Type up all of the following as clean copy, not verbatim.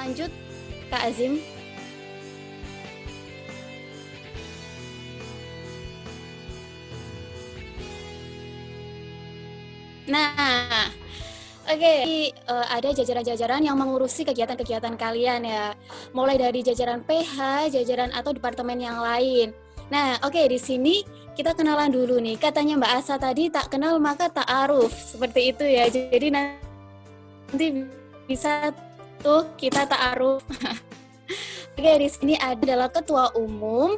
lanjut Kak Azim. Nah, oke, jadi, ada jajaran-jajaran yang mengurusi kegiatan-kegiatan kalian ya. Mulai dari jajaran PH, jajaran atau departemen yang lain. Nah, oke, di sini kita kenalan dulu nih. Katanya Mbak Asa tadi tak kenal maka tak aruf. Seperti itu ya. Jadi nanti bisa tuh kita tak aruf. Oke, di sini adalah Ketua Umum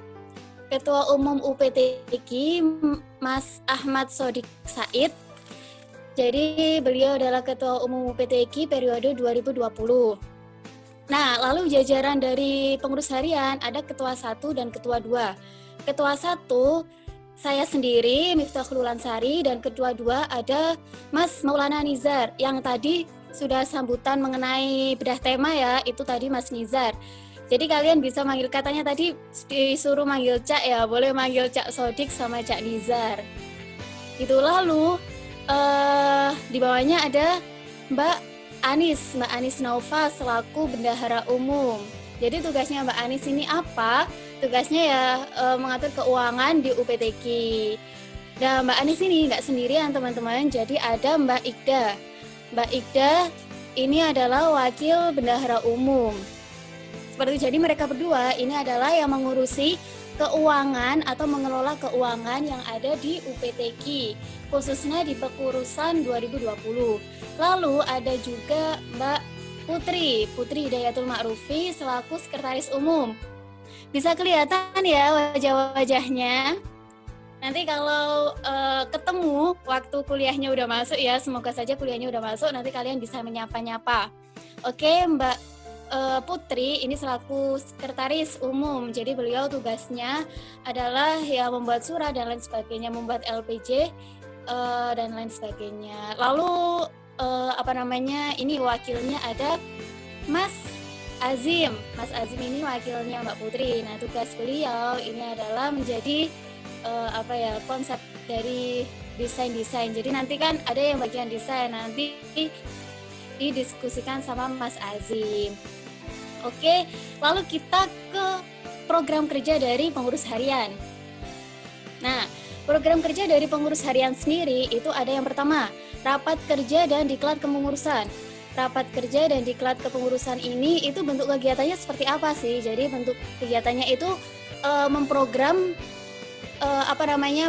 UPTQ Mas Ahmad Sodik Said. Jadi beliau adalah Ketua Umum UPTQ periode 2020. Nah, lalu jajaran dari pengurus harian ada Ketua 1 dan Ketua 2. Ketua 1 saya sendiri, Miftahul Ansari, dan Ketua 2 ada Mas Maulana Nizar, yang tadi sudah sambutan mengenai bedah tema ya, itu tadi Mas Nizar. Jadi kalian bisa manggil, katanya tadi disuruh manggil Cak ya, boleh manggil Cak Sodik sama Cak Nizar. Itu lalu di bawahnya ada Mbak Anis Nova selaku Bendahara Umum. Jadi tugasnya Mbak Anis ini apa? Tugasnya ya mengatur keuangan di UPTQ. Nah, Mbak Anis ini nggak sendirian teman-teman, jadi ada Mbak Ikda. Mbak Ikda ini adalah wakil Bendahara Umum. Seperti jadi mereka berdua ini adalah yang mengurusi keuangan atau mengelola keuangan yang ada di UPTQ, khususnya di Pengurusan 2020. Lalu ada juga Mbak Putri Hidayatul Ma'rufi selaku Sekretaris Umum. Bisa kelihatan ya wajah-wajahnya. Nanti kalau ketemu waktu kuliahnya udah masuk ya, semoga saja kuliahnya udah masuk, nanti kalian bisa menyapa-nyapa. Oke, Mbak Putri ini selaku Sekretaris Umum, jadi beliau tugasnya adalah ya membuat surat dan lain sebagainya, membuat LPJ dan lain sebagainya. Lalu ini wakilnya ada Mas Azim. Mas Azim ini wakilnya Mbak Putri. Nah, tugas beliau ini adalah menjadi konsep dari desain. Jadi nanti kan ada yang bagian desain, nanti didiskusikan sama Mas Azim. Oke, lalu kita ke program kerja dari pengurus harian. Nah, program kerja dari pengurus harian sendiri itu ada yang pertama, rapat kerja dan diklat kepengurusan. Rapat kerja dan diklat kepengurusan ini itu bentuk kegiatannya seperti apa sih? Jadi bentuk kegiatannya itu memprogram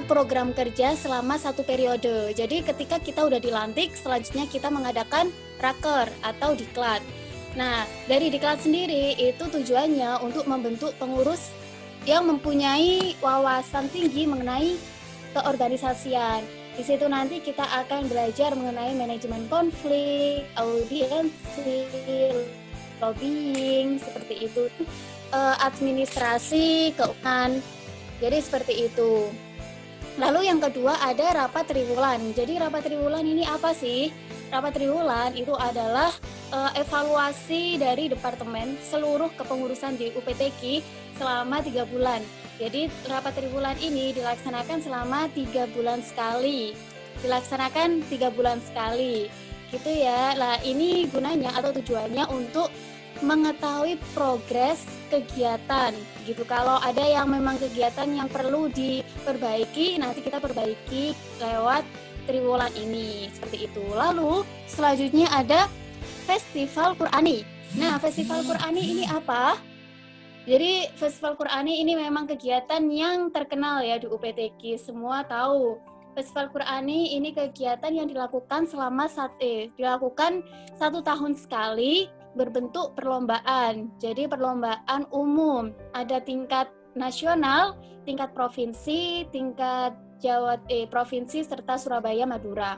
program kerja selama satu periode. Jadi ketika kita udah dilantik, selanjutnya kita mengadakan raker atau diklat. Nah, dari diklat sendiri itu tujuannya untuk membentuk pengurus yang mempunyai wawasan tinggi mengenai keorganisasian. Di situ nanti kita akan belajar mengenai manajemen konflik, audiensi, lobbying, seperti itu, administrasi, keuangan. Jadi seperti itu. Lalu yang kedua ada rapat triwulan. Jadi rapat triwulan ini apa sih? Rapat triwulan itu adalah evaluasi dari departemen seluruh kepengurusan di UPTQ selama 3 bulan. Jadi rapat triwulan ini dilaksanakan selama 3 bulan sekali. Gitu ya. Lah ini gunanya atau tujuannya untuk mengetahui progres kegiatan gitu. Kalau ada yang memang kegiatan yang perlu diperbaiki, nanti kita perbaiki lewat triwulan ini, seperti itu. Lalu selanjutnya ada Festival Qur'ani. Nah, Festival Qur'ani ini apa? Jadi Festival Qur'ani ini memang kegiatan yang terkenal ya di UPTQ, semua tahu. Festival Qur'ani ini kegiatan yang dilakukan dilakukan 1 tahun sekali, berbentuk perlombaan. Jadi perlombaan umum, ada tingkat nasional, tingkat provinsi, tingkat provinsi serta Surabaya, Madura.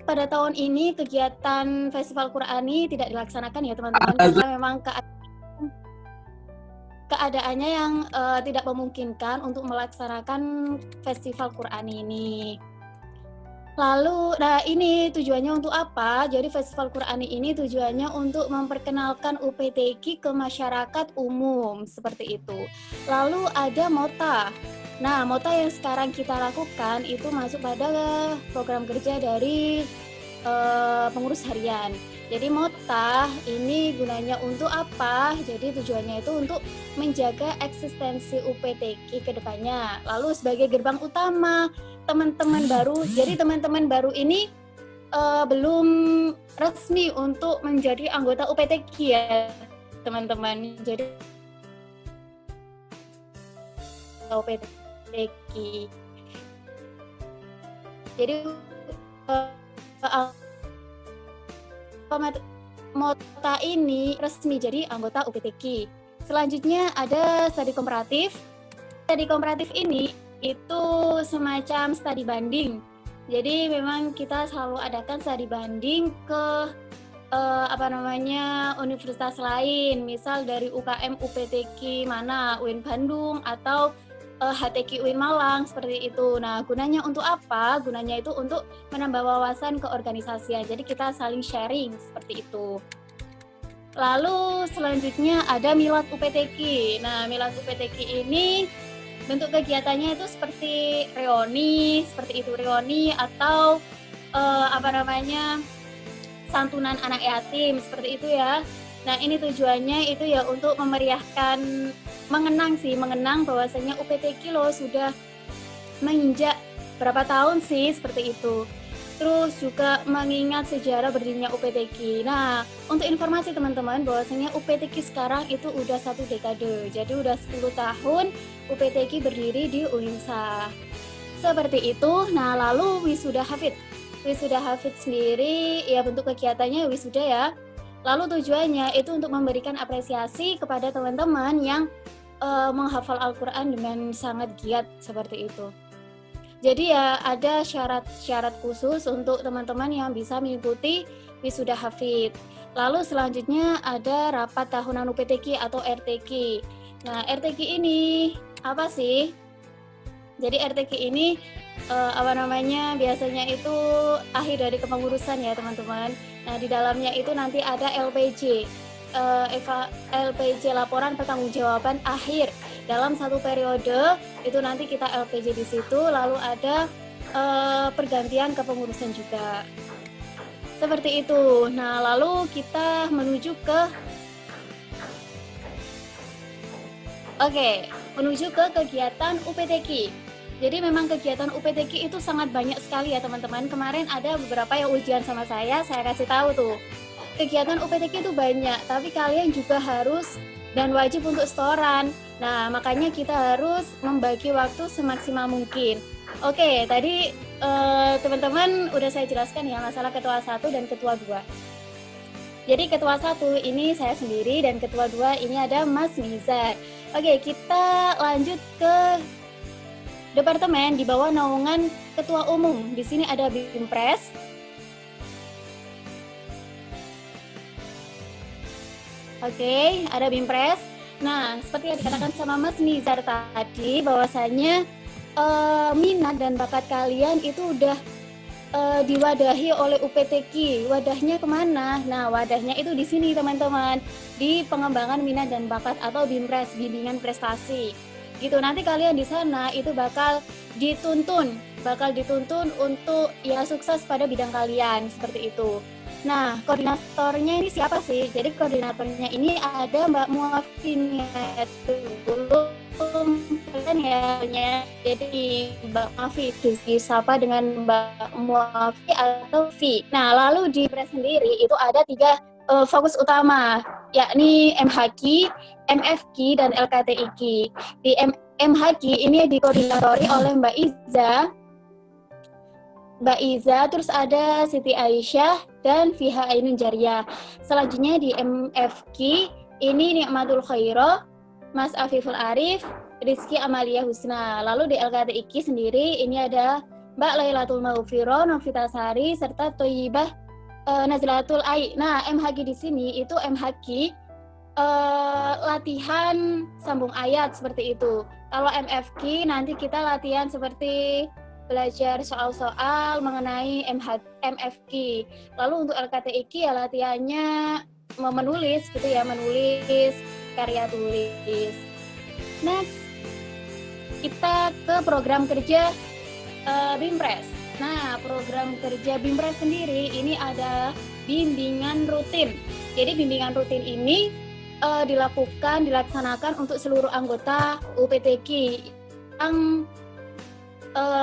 Pada tahun ini kegiatan Festival Qur'ani tidak dilaksanakan ya teman-teman, karena memang keadaannya yang tidak memungkinkan untuk melaksanakan Festival Qur'ani ini. Lalu, nah ini tujuannya untuk apa? Jadi Festival Qur'ani ini tujuannya untuk memperkenalkan UPTQ ke masyarakat umum, seperti itu. Lalu ada MOTA. Nah, MOTA yang sekarang kita lakukan itu masuk pada program kerja dari pengurus harian. Jadi MOTA ini gunanya untuk apa? Jadi tujuannya itu untuk menjaga eksistensi UPTQ ke depannya. Lalu sebagai gerbang utama teman-teman baru. Jadi teman-teman baru ini belum resmi untuk menjadi anggota UPTQ ya, teman-teman. Jadi UPTQ. Jadi MOTA ini resmi jadi anggota UPTQ. Selanjutnya ada studi komparatif. Studi komparatif ini itu semacam studi banding. Jadi memang kita selalu adakan studi banding ke universitas lain, misal dari UKM UPTQ mana, UIN Bandung atau HTQ UIN Malang, seperti itu. Nah, gunanya untuk apa? Gunanya itu untuk menambah wawasan keorganisasian. Jadi kita saling sharing seperti itu. Lalu selanjutnya ada Milad UPTQ. Nah, Milad UPTQ ini bentuk kegiatannya itu seperti reuni, atau santunan anak yatim, seperti itu ya. Nah, ini tujuannya itu ya untuk memeriahkan, mengenang bahwasanya UPTQ loh sudah menginjak berapa tahun sih, seperti itu. Terus juga mengingat sejarah berdirinya UPTQ. Nah, untuk informasi teman-teman bahwasanya UPTQ sekarang itu udah 1 dekade. Jadi udah 10 tahun UPTQ berdiri di UINSA. Seperti itu. Nah, lalu wisuda hafid. Wisuda hafid sendiri ya bentuk kegiatannya wisuda ya. Lalu tujuannya itu untuk memberikan apresiasi kepada teman-teman yang menghafal Al-Quran dengan sangat giat seperti itu. Jadi ya ada syarat-syarat khusus untuk teman-teman yang bisa mengikuti wisuda hafid. Lalu selanjutnya ada rapat tahunan UPTQ atau RTQ. Nah, RTQ ini apa sih? Jadi RTQ ini biasanya itu akhir dari kepengurusan ya teman-teman. Nah, di dalamnya itu nanti ada LPJ, LPJ laporan pertanggungjawaban akhir dalam 1 periode. Itu nanti kita LPJ di situ. Lalu ada pergantian kepengurusan juga. Seperti itu. Nah, lalu kita menuju ke kegiatan UPTQ. Jadi memang kegiatan UPTQ itu sangat banyak sekali ya teman-teman. Kemarin ada beberapa yang ujian sama saya kasih tahu tuh. Kegiatan UPTQ itu banyak, tapi kalian juga harus dan wajib untuk setoran. Nah, makanya kita harus membagi waktu semaksimal mungkin. Oke, tadi teman-teman udah saya jelaskan ya masalah ketua 1 dan ketua 2. Jadi ketua 1 ini saya sendiri dan ketua 2 ini ada Mas Nizar. Oke, kita lanjut ke departemen di bawah naungan ketua umum. Di sini ada BIMPRES. Oke, ada BIMPRES. Nah, seperti yang dikatakan sama Mas Nizar tadi, bahwasanya minat dan bakat kalian itu udah diwadahi oleh UPTQ. Wadahnya kemana? Nah, wadahnya itu di sini teman-teman, di pengembangan minat dan bakat atau BIMPRES, bimbingan prestasi. Gitu, nanti kalian di sana itu bakal dituntun untuk ya sukses pada bidang kalian, seperti itu. Nah, koordinatornya ini siapa sih? Jadi koordinatornya ini ada Mbak Muafin ya. Jadi Mbak Muafi disapa dengan Mbak Muafi atau V. Nah, lalu di BIMPRES sendiri itu ada 3 fokus utama, yakni MHQ, MFQ, dan LKTIQ. Di MHQ ini dikoordinatori oleh Mbak Iza, terus ada Siti Aisyah dan Fiha Ainun Jariyah. Selanjutnya di MFQ ini Nikmatul Khairo, Mas Afiful Arif, Rizky Amalia Husna. Lalu di LKTIQ sendiri ini ada Mbak Lailatul Maghfirah, Novita Sari, serta Thayyibah Nazlatul Ai. Nah, MHQ di sini itu MHQ latihan sambung ayat seperti itu. Kalau MFQ nanti kita latihan seperti belajar soal-soal mengenai MFQ. Lalu untuk LKTIQ ya latihannya menulis gitu ya, menulis karya tulis. Next, kita ke program kerja BIMPRES. Nah, program kerja BIMPRES sendiri ini ada bimbingan rutin. Jadi bimbingan rutin ini dilaksanakan untuk seluruh anggota UPTQ yang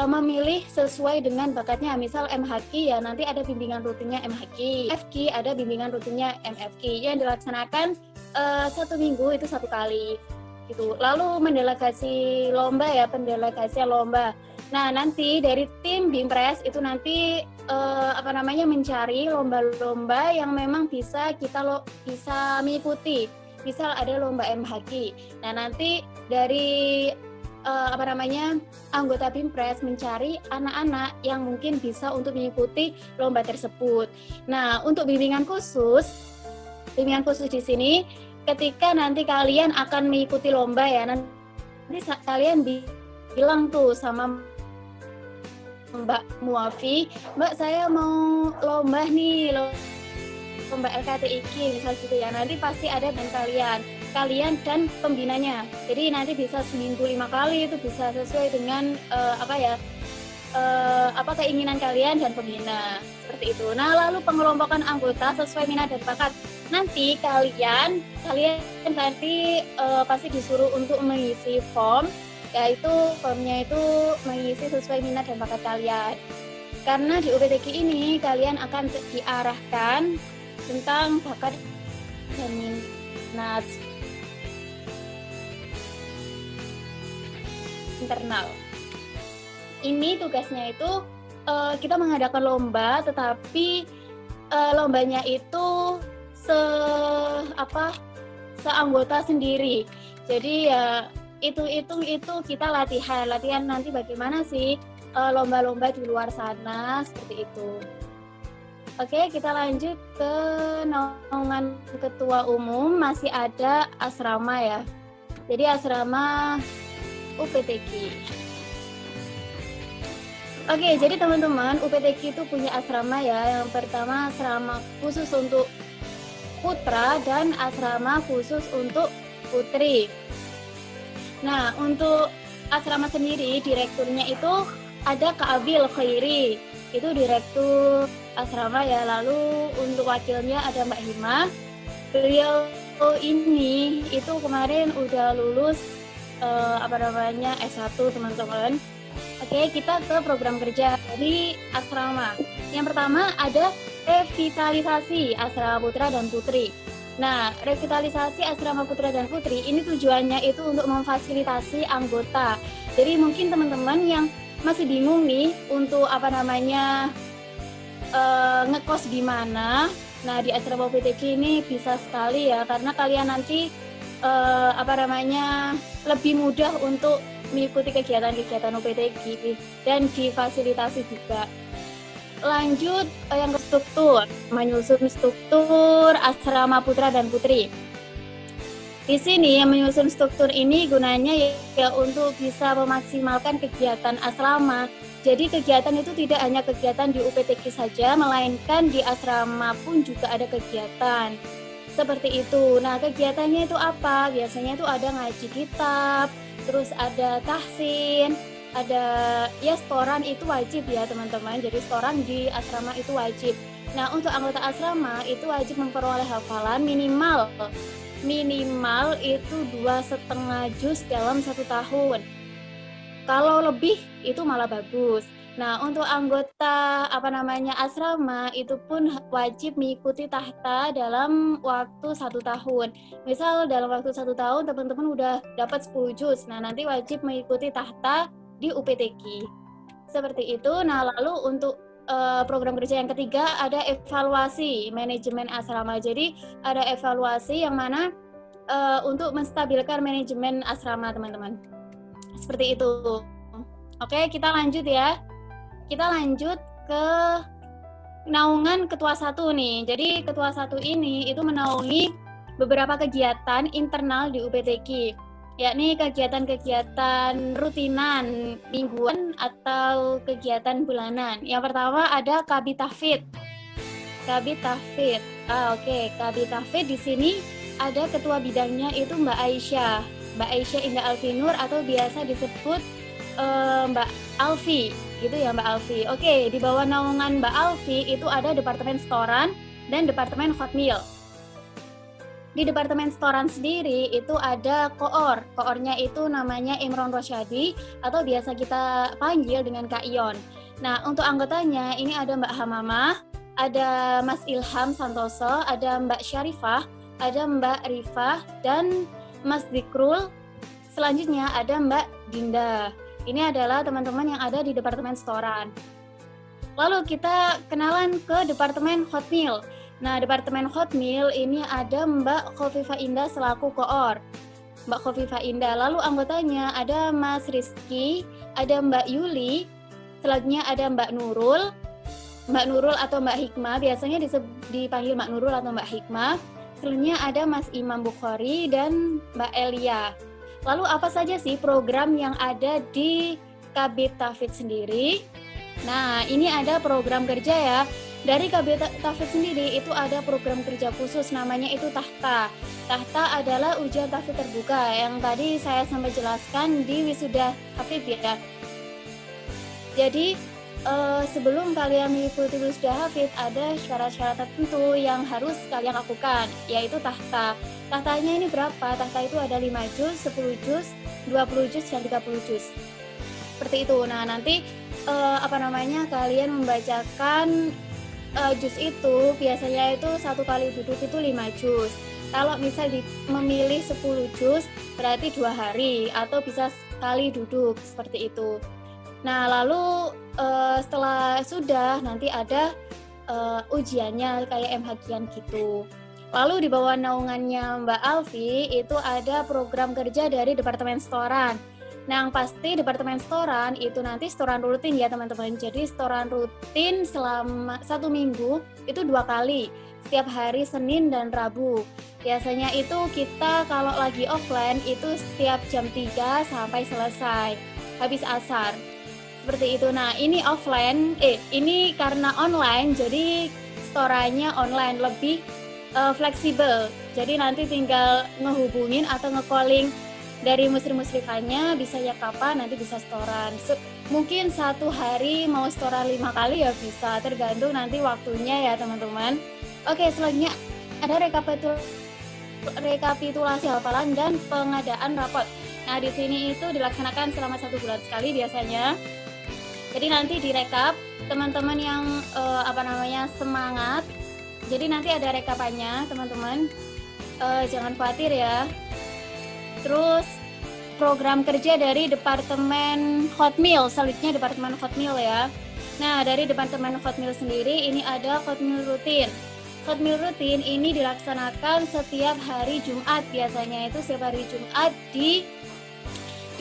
memilih sesuai dengan bakatnya. Misal MHQ ya nanti ada bimbingan rutinnya MHQ, FQ ada bimbingan rutinnya MFQ yang dilaksanakan 1 minggu itu 1 kali gitu. Lalu mendelegasi lomba ya, pendelegasian lomba. Nah nanti dari tim Bimpres itu nanti mencari lomba-lomba yang memang bisa kita bisa mengikuti. Misal ada lomba MHQ. Nah nanti dari anggota Bimpres mencari anak-anak yang mungkin bisa untuk mengikuti lomba tersebut. Nah, untuk bimbingan khusus di sini ketika nanti kalian akan mengikuti lomba ya, nanti kalian bilang tuh sama Mbak Muafi, Mbak saya mau lomba nih, lomba LKTIQ misal gitu ya. Nanti pasti ada dan kalian dan pembinanya. Jadi nanti bisa seminggu 5 kali, itu bisa sesuai dengan keinginan kalian dan pembina seperti itu. Nah lalu pengelompokan anggota sesuai minat dan bakat. Nanti kalian nanti pasti disuruh untuk mengisi form, yaitu formnya itu mengisi sesuai minat dan bakat kalian. Karena di UPTQ ini kalian akan diarahkan tentang bakat dan minat internal. Ini tugasnya itu kita mengadakan lomba, tetapi lombanya itu seanggota sendiri. Jadi ya itu kita latihan nanti bagaimana sih lomba-lomba di luar sana seperti itu. Oke, kita lanjut ke naungan ketua umum. Masih ada asrama ya. Jadi asrama UPTQ. Oke, jadi teman-teman, UPTQ itu punya asrama ya. Yang pertama asrama khusus untuk putra dan asrama khusus untuk putri. Nah, untuk asrama sendiri direkturnya itu ada Kak Abil Khairi. Itu direktur asrama ya. Lalu untuk wakilnya ada Mbak Hima. Beliau ini itu kemarin udah lulus S1 teman-teman. Oke, kita ke program kerja dari asrama. Yang pertama ada revitalisasi asrama putra dan putri. Nah, revitalisasi asrama putra dan putri ini tujuannya itu untuk memfasilitasi anggota. Jadi mungkin teman-teman yang masih bingung nih untuk ngekos di mana. Nah, di asrama UPTQ ini bisa sekali ya, karena kalian nanti lebih mudah untuk mengikuti kegiatan-kegiatan UPTQ dan difasilitasi juga. Lanjut yang ke struktur, menyusun struktur asrama putra dan putri. Di sini yang menyusun struktur ini gunanya ya untuk bisa memaksimalkan kegiatan asrama. Jadi kegiatan itu tidak hanya kegiatan di UPTQ saja, melainkan di asrama pun juga ada kegiatan. Seperti itu. Nah, kegiatannya itu apa? Biasanya itu ada ngaji kitab, terus ada tahsin, ada ya setoran itu wajib ya teman-teman. Jadi setoran di asrama itu wajib. Nah, untuk anggota asrama itu wajib memperoleh hafalan minimal itu 2,5 juz dalam 1 tahun. Kalau lebih itu malah bagus. Nah, untuk anggota asrama itu pun wajib mengikuti tahta dalam waktu 1 tahun. Misal dalam waktu 1 tahun teman-teman udah dapat 10 juz. Nah, nanti wajib mengikuti tahta di UPTQ. Seperti itu. Nah, lalu untuk program kerja yang ketiga ada evaluasi manajemen asrama. Jadi ada evaluasi yang mana untuk menstabilkan manajemen asrama teman-teman. Seperti itu. Oke, kita lanjut ya. Kita lanjut ke naungan ketua 1 nih. Jadi ketua 1 ini itu menaungi beberapa kegiatan internal di UPTQ, yakni kegiatan-kegiatan rutinan mingguan atau kegiatan bulanan. Yang pertama ada Kabit Tahfidz. Kabit Tahfidz. Kabit Tahfidz di sini ada ketua bidangnya itu Mbak Aisyah. Mbak Aisyah Indah Alfinur atau biasa disebut Mbak Alfi, gitu ya Mbak Alfi. Oke, di bawah naungan Mbak Alfi itu ada Departemen Setoran dan Departemen Hotmail. Di Departemen Setoran sendiri itu ada koor. Koornya itu namanya Imron Rosyadi atau biasa kita panggil dengan Kak Ion. Nah, untuk anggotanya ini ada Mbak Hamamah, ada Mas Ilham Santoso, ada Mbak Syarifah, ada Mbak Rifah, dan Mas Dikrul. Selanjutnya ada Mbak Dinda. Ini adalah teman-teman yang ada di Departemen Setoran. Lalu kita kenalan ke Departemen Hotmail. Nah, Departemen Hotmail ini ada Mbak Khofifah Indah selaku koor. Mbak Khofifah Indah. Lalu anggotanya ada Mas Rizky, ada Mbak Yuli, selanjutnya ada Mbak Nurul atau Mbak Hikmah, biasanya dipanggil Mbak Nurul atau Mbak Hikmah. Selanjutnya ada Mas Imam Bukhari dan Mbak Elia. Lalu apa saja sih program yang ada di Kabit Tafid sendiri? Nah, ini ada program kerja ya. Dari Kabit Tafid sendiri itu ada program kerja khusus namanya itu Tahta. Tahta adalah ujian Tafid terbuka yang tadi saya sampai jelaskan di wisuda Hafid ya. Jadi sebelum kalian mengikuti wisuda Hafid ada syarat-syarat tertentu yang harus kalian lakukan, yaitu Tahta. Tahtanya ini berapa? Tahta itu ada 5 juz, 10 juz, 20 juz, dan 30 juz. Seperti itu. Nah, nanti kalian membacakan juz itu biasanya itu satu kali duduk itu 5 juz. Kalau misal memilih 10 juz berarti 2 hari atau bisa sekali duduk seperti itu. Nah, lalu setelah sudah nanti ada ujiannya kayak MHQ-an gitu. Lalu di bawah naungannya Mbak Alfi itu ada program kerja dari Departemen Setoran. Nah, yang pasti Departemen Setoran itu nanti setoran rutin ya teman-teman. Jadi setoran rutin selama 1 minggu itu 2 kali, setiap hari Senin dan Rabu. Biasanya itu kita kalau lagi offline itu setiap jam 3 sampai selesai, habis asar. Seperti itu. Nah, ini offline, ini karena online, jadi setorannya online, lebih fleksibel. Jadi nanti tinggal ngehubungin atau nge-calling dari muslim-muslifannya, bisa ya kapan, nanti bisa setoran. Mungkin 1 hari mau setoran 5 kali ya bisa, tergantung nanti waktunya ya teman-teman. Oke, selanjutnya ada rekapitulasi hafalan dan pengadaan rapot. Nah, di sini itu dilaksanakan selama 1 bulan sekali biasanya. Jadi nanti direkap, teman-teman yang semangat. Jadi nanti ada rekapannya teman-teman, jangan khawatir ya. Terus program kerja dari Departemen Hotmail, selanjutnya Departemen Hotmail ya. Nah, dari Departemen Hotmail sendiri ini ada Hotmail rutin. Hotmail rutin ini dilaksanakan setiap hari Jumat, biasanya itu setiap hari Jumat di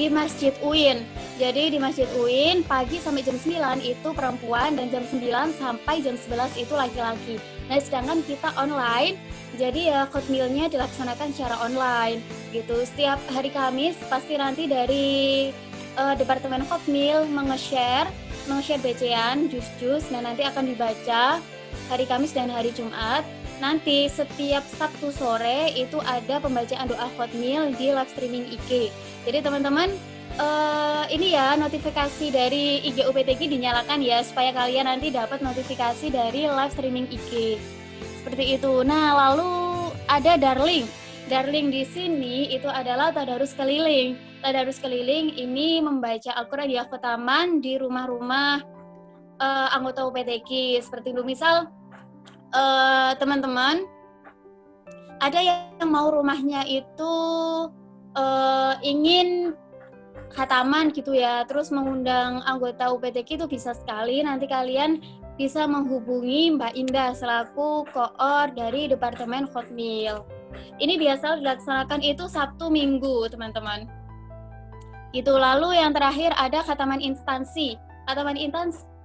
Masjid UIN. Jadi di Masjid UIN pagi sampai jam 9 itu perempuan dan jam 9 sampai jam 11 itu laki-laki. Nah, sedangkan kita online, jadi ya Hotmail-nya dilaksanakan secara online gitu. Setiap hari Kamis pasti nanti dari Departemen Hotmail menge-share BC-an, jus-jus, nah nanti akan dibaca hari Kamis dan hari Jumat. Nanti setiap Sabtu sore itu ada pembacaan doa Hotmail di live streaming IG. Jadi teman-teman, ini ya notifikasi dari IG UPTG dinyalakan ya, supaya kalian nanti dapat notifikasi dari live streaming IG. Seperti itu. Nah, lalu ada Darling. Darling di sini itu adalah tadarus keliling. Tadarus keliling ini membaca Al-Quran di khataman di rumah-rumah anggota UPTG. Seperti itu, misal teman-teman ada yang mau rumahnya itu ingin khataman gitu ya, terus mengundang anggota UPTG itu bisa sekali. Nanti kalian bisa menghubungi Mbak Indah selaku koor dari Departemen Hotmail. Ini biasa dilaksanakan itu Sabtu Minggu teman-teman. Itu. Lalu yang terakhir ada khataman instansi. Khataman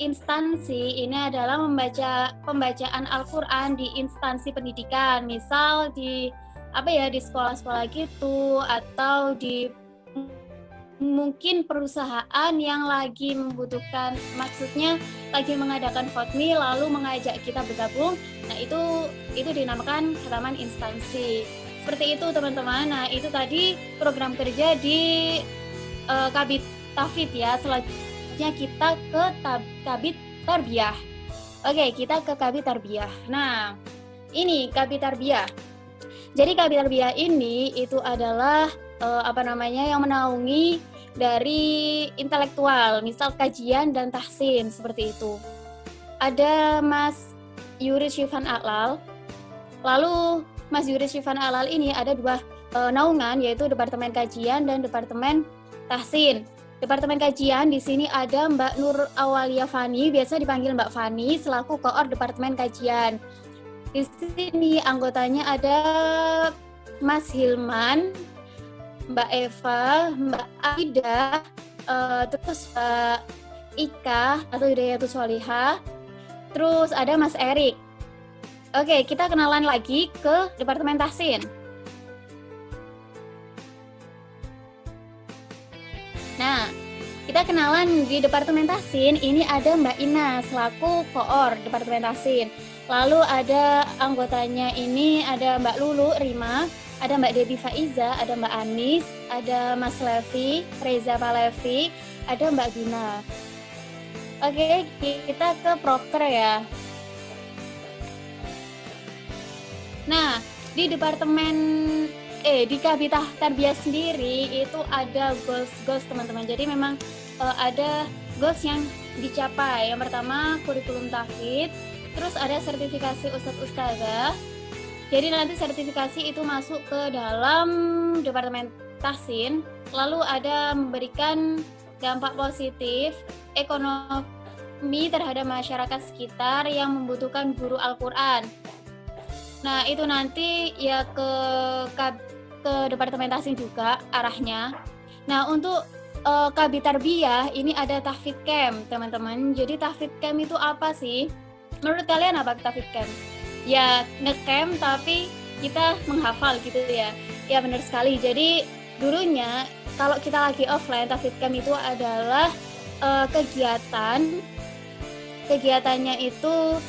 instansi ini adalah pembacaan Al-Quran di instansi pendidikan, misal di sekolah-sekolah gitu, atau di mungkin perusahaan yang lagi membutuhkan, maksudnya lagi mengadakan Hotmail lalu mengajak kita bergabung. Nah, itu dinamakan khataman instansi. Seperti itu teman-teman. Nah, itu tadi program kerja di Kabit Tafid ya. Selanjutnya kita ke Kabit Tarbiyah. Oke, kita ke Kabit Tarbiyah. Nah, ini Kabit Tarbiyah. Jadi Kabit Tarbiyah ini itu adalah yang menaungi dari intelektual, misal kajian dan tahsin seperti itu. Ada Mas Yuri Syifan Alal. Lalu Mas Yuri Syifan Alal ini ada dua naungan, yaitu Departemen Kajian dan Departemen Tahsin. Departemen Kajian di sini ada Mbak Nur Awalia Fani, biasa dipanggil Mbak Fani, selaku koor Departemen Kajian. Di sini anggotanya ada Mas Hilman, Mbak Eva, Mbak Aida, terus Mbak Ika atau Hidayatus Sholihah, terus ada Mas Erik. Oke, kita kenalan lagi ke Departemen Tahsin. Nah, kita kenalan di Departemen Tahsin, ini ada Mbak Ina selaku koor Departemen Tahsin. Lalu ada anggotanya ini ada Mbak Lulu Rima, ada Mbak Debbie Faiza, ada Mbak Anis, ada Mas Levi, Reza Palevi, ada Mbak Gina. Oke, kita ke proker ya. Nah, di Departemen di Kabit Tarbiyah sendiri itu ada goals teman-teman. Jadi memang ada goals yang dicapai. Yang pertama kurikulum tahfidz, terus ada sertifikasi ustadz-ustadzah. Jadi nanti sertifikasi itu masuk ke dalam Departemen Tahsin. Lalu ada memberikan dampak positif ekonomi terhadap masyarakat sekitar yang membutuhkan guru Al-Quran. Nah, itu nanti ya ke Departemen Tahsin juga arahnya. Nah, untuk Kabit Tarbiyah ini ada tahfidz camp, teman-teman. Jadi tahfidz camp itu apa sih? Menurut kalian apa tahfidz camp? Ya, nge-camp tapi kita menghafal gitu ya. Ya, benar sekali. Jadi dulunya kalau kita lagi offline, tahfidz camp itu adalah kegiatannya itu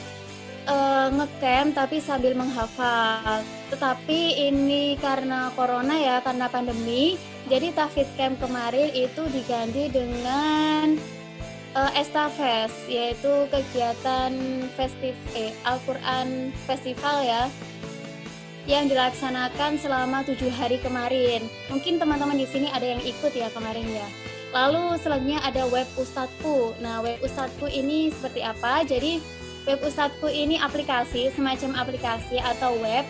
nge-camp tapi sambil menghafal. Tetapi ini karena corona ya, karena pandemi, jadi tahfidz camp kemarin itu diganti dengan Estafes, yaitu kegiatan Al-Quran Festival ya, yang dilaksanakan selama 7 hari kemarin. Mungkin teman-teman di sini ada yang ikut ya kemarin ya. Lalu selanjutnya ada web Ustadzku. Nah, web Ustadzku ini seperti apa? Jadi web Ustadzku ini aplikasi, semacam aplikasi atau web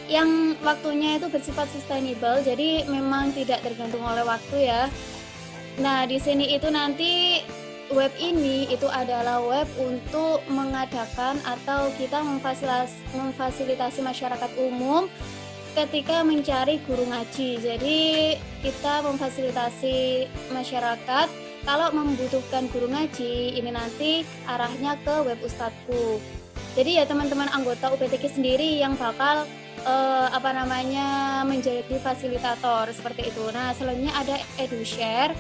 yang waktunya itu bersifat sustainable, jadi memang tidak tergantung oleh waktu ya. Nah, di sini itu nanti web ini itu adalah web untuk mengadakan atau kita memfasilitasi masyarakat umum ketika mencari guru ngaji. Jadi kita memfasilitasi masyarakat kalau membutuhkan guru ngaji, ini nanti arahnya ke web Ustadzku. Jadi ya teman-teman anggota UPTK sendiri yang bakal menjadi fasilitator seperti itu. Nah, selanjutnya ada EduShare.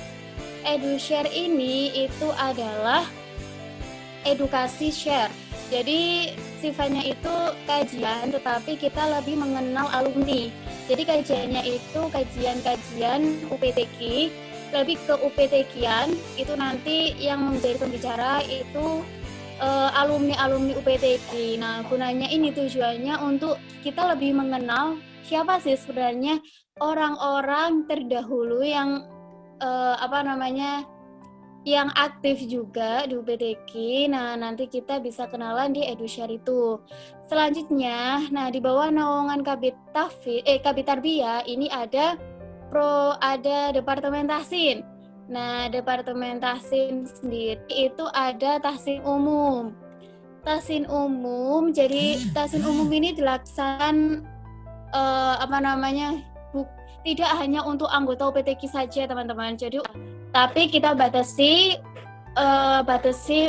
EduShare ini itu adalah edukasi share. Jadi sifatnya itu kajian, tetapi kita lebih mengenal alumni. Jadi kajiannya itu kajian-kajian UPTK, lebih ke UPTK-an, itu nanti yang menjadi pembicara itu alumni UPTK. Nah, gunanya ini tujuannya untuk kita lebih mengenal siapa sih sebenarnya orang-orang terdahulu yang yang aktif juga di UPTK. Nah, nanti kita bisa kenalan di EduShare itu. Selanjutnya, nah di bawah naungan Kabit Tarbiyah ini ada Departemen Tahsin. Nah, Departemen Tahsin sendiri itu ada Tahsin Umum. Tahsin Umum, jadi Tahsin Umum ini dilaksanakan tidak hanya untuk anggota UPTK saja, teman-teman. Jadi tapi kita batasi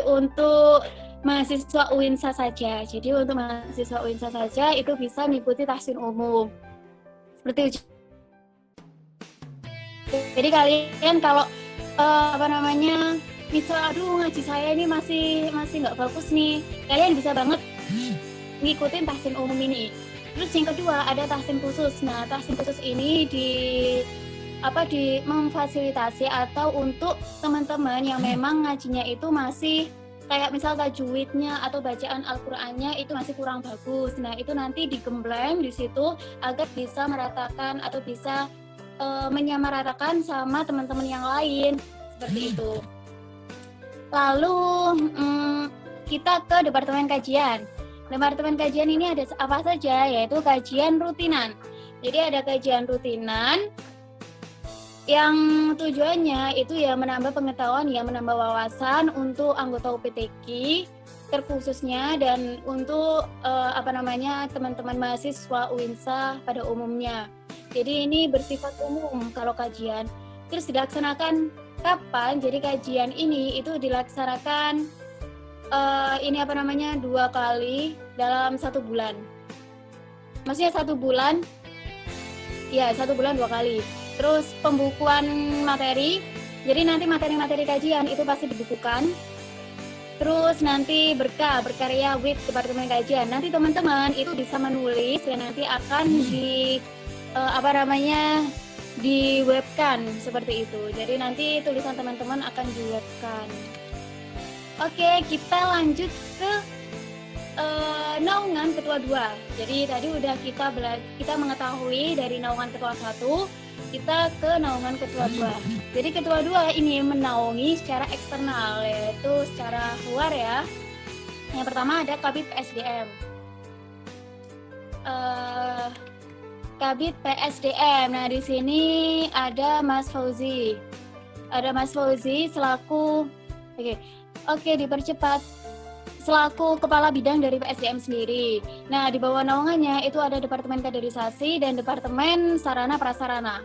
untuk mahasiswa UINSA saja. Jadi untuk mahasiswa UINSA saja itu bisa mengikuti Tahsin Umum. Seperti itu. Jadi kalian kalau misal aduh ngaji saya ini masih nggak bagus nih, kalian bisa banget ngikutin Tahsin Umum ini. Terus yang kedua ada Tahsin Khusus. Nah, Tahsin Khusus ini memfasilitasi atau untuk teman-teman yang memang ngajinya itu masih kayak misal tajwidnya atau bacaan Al-Qur'annya itu masih kurang bagus. Nah, itu nanti digembleng di situ agar bisa meratakan atau bisa menyamaratakan sama teman-teman yang lain seperti itu. Lalu kita ke Departemen Kajian. Departemen Kajian ini ada apa saja? Yaitu kajian rutinan. Jadi ada kajian rutinan yang tujuannya itu ya menambah pengetahuan, ya menambah wawasan untuk anggota UPTQ terkhususnya dan untuk teman-teman mahasiswa UINSA pada umumnya. Jadi ini bersifat umum kalau kajian. Terus dilaksanakan kapan? Jadi kajian ini itu dilaksanakan 2 kali dalam 1 bulan. Maksudnya 1 bulan, ya 1 bulan 2 kali. Terus pembukuan materi, jadi nanti materi-materi kajian itu pasti dibukukan. Terus nanti berkarya with Departemen Kajian. Nanti teman-teman itu bisa menulis dan nanti akan di webkan seperti itu. Jadi nanti tulisan teman-teman akan di webkan. Oke, kita lanjut ke naungan ketua 2. Jadi tadi udah kita mengetahui dari naungan ketua 1, kita ke naungan ketua 2. Jadi ketua 2 ini menaungi secara eksternal, yaitu secara luar ya. Yang pertama ada Kabid PSDM. Kabid PSDM. Nah, di sini ada Mas Fauzi. Ada Mas Fauzi selaku dipercepat, selaku kepala bidang dari PSDM sendiri. Nah, di bawah naungannya itu ada Departemen Kaderisasi dan Departemen Sarana Prasarana.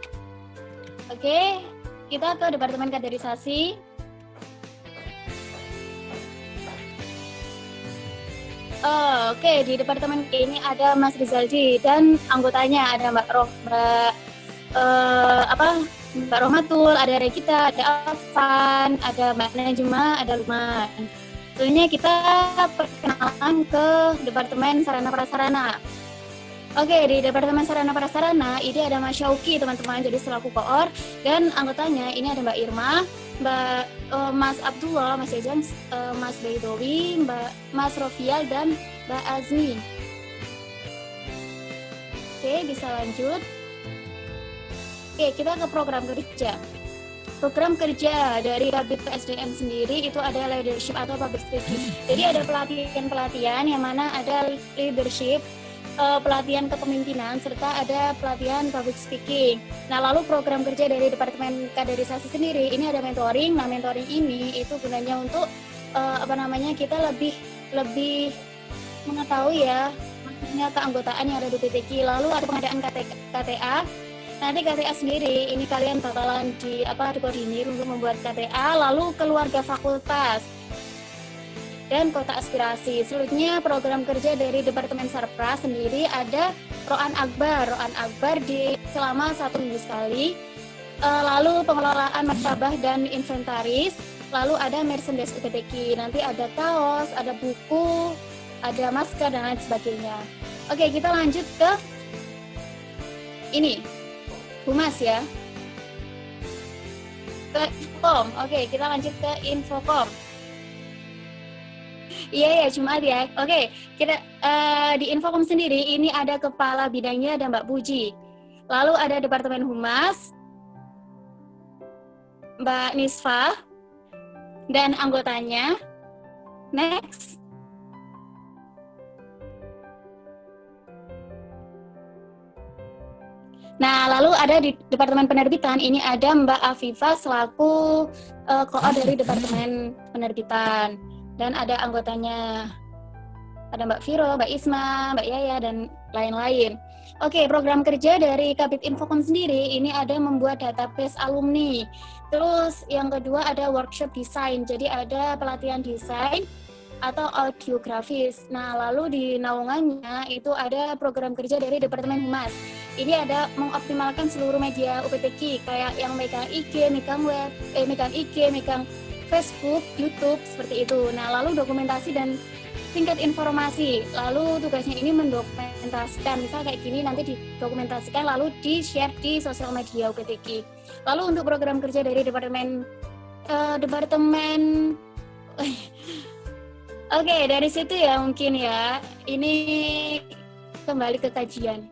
Oke, kita ke Departemen Kaderisasi. Di Departemen ini ada Mas Rizaldi dan anggotanya ada Mbak Rohmatul, ada Regita, ada Afan, ada Mbak Najma, ada Luman. Selanjutnya kita perkenalan ke Departemen Sarana Prasarana. Di Departemen Sarana Prasarana ini ada Mas Syauki, teman-teman, jadi selaku koor, dan anggotanya ini ada Mbak Irma, Mas Abdullah, Mas Ejan, Mas Baidowi, Mas Rofial, dan Mbak Azmi. Bisa lanjut. Kita ke program kerja. Program kerja dari Kabid PSDM sendiri itu ada leadership atau public speaking. Jadi ada pelatihan-pelatihan yang mana ada leadership, pelatihan kepemimpinan, serta ada pelatihan public speaking. Nah, lalu program kerja dari Departemen Kaderisasi sendiri ini ada mentoring. Nah, mentoring ini itu gunanya untuk kita lebih mengetahui ya maksudnya keanggotaan yang ada di PTQ. Lalu ada pengadaan KTA. Nanti KTA sendiri ini kalian bakalan dikoordinir untuk membuat KTA, lalu keluarga fakultas dan kota aspirasi. Selanjutnya program kerja dari Departemen Sarpras sendiri ada Roan Akbar di selama 1 minggu sekali. Lalu pengelolaan martabah dan inventaris. Lalu ada merchandise UPTQ. Nanti ada kaos, ada buku, ada masker dan lain sebagainya. Kita lanjut ke ini. Humas ya. Ke Infocom. Kita lanjut ke Infocom. Iya, Jumat ya. Kita di Infocom sendiri ini ada kepala bidangnya ada Mbak Puji. Lalu ada Departemen Humas, Mbak Nisfa, dan anggotanya. Next. Nah, lalu ada di Departemen Penerbitan, ini ada Mbak Afifah selaku koor dari Departemen Penerbitan. Dan ada anggotanya, ada Mbak Viro, Mbak Isma, Mbak Yaya, dan lain-lain. Program kerja dari Kabid Infocom sendiri, ini ada membuat database alumni. Terus yang kedua ada workshop desain, jadi ada pelatihan desain atau audiografis. Nah, lalu di naungannya itu ada program kerja dari Departemen Humas. Ini ada mengoptimalkan seluruh media UPTQ, kayak yang megang IG, megang web, megang IG, megang Facebook, YouTube, seperti itu. Nah, lalu dokumentasi dan tingkat informasi. Lalu tugasnya ini mendokumentasikan, misal kayak gini nanti didokumentasikan lalu di-share di sosial media UPTQ. Lalu untuk program kerja dari Departemen Oke, dari situ ya mungkin ya. Ini kembali ke kajian.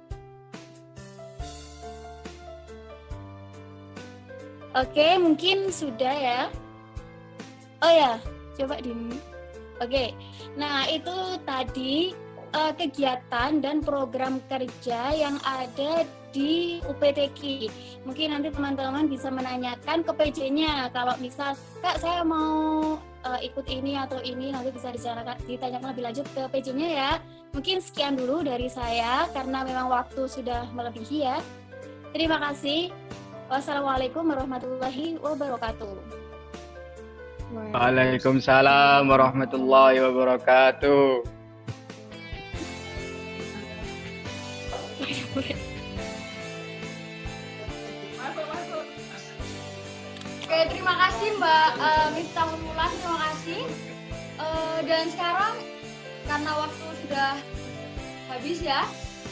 Oke, mungkin sudah ya. Oh ya, coba di. Oke, nah itu tadi kegiatan dan program kerja yang ada di UPTQ. Mungkin nanti teman-teman bisa menanyakan ke PJ-nya. Kalau misal, Kak saya mau ikut ini atau ini, nanti bisa ditanyakan lebih lanjut ke PJ-nya ya. Mungkin sekian dulu dari saya, karena memang waktu sudah melebihi ya. Terima kasih. Wassalamualaikum warahmatullahi wabarakatuh. Waalaikumsalam warahmatullahi wabarakatuh. Oke, terima kasih Mbak Miftahul Mulan, terima kasih. Dan sekarang karena waktu sudah habis ya.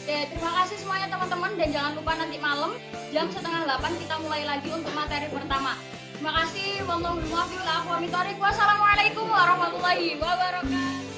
Oke, terima kasih semuanya teman-teman, dan jangan lupa nanti malam jam 7:30 kita mulai lagi untuk materi pertama. Terima kasih. Wassalamualaikum warahmatullahi wabarakatuh.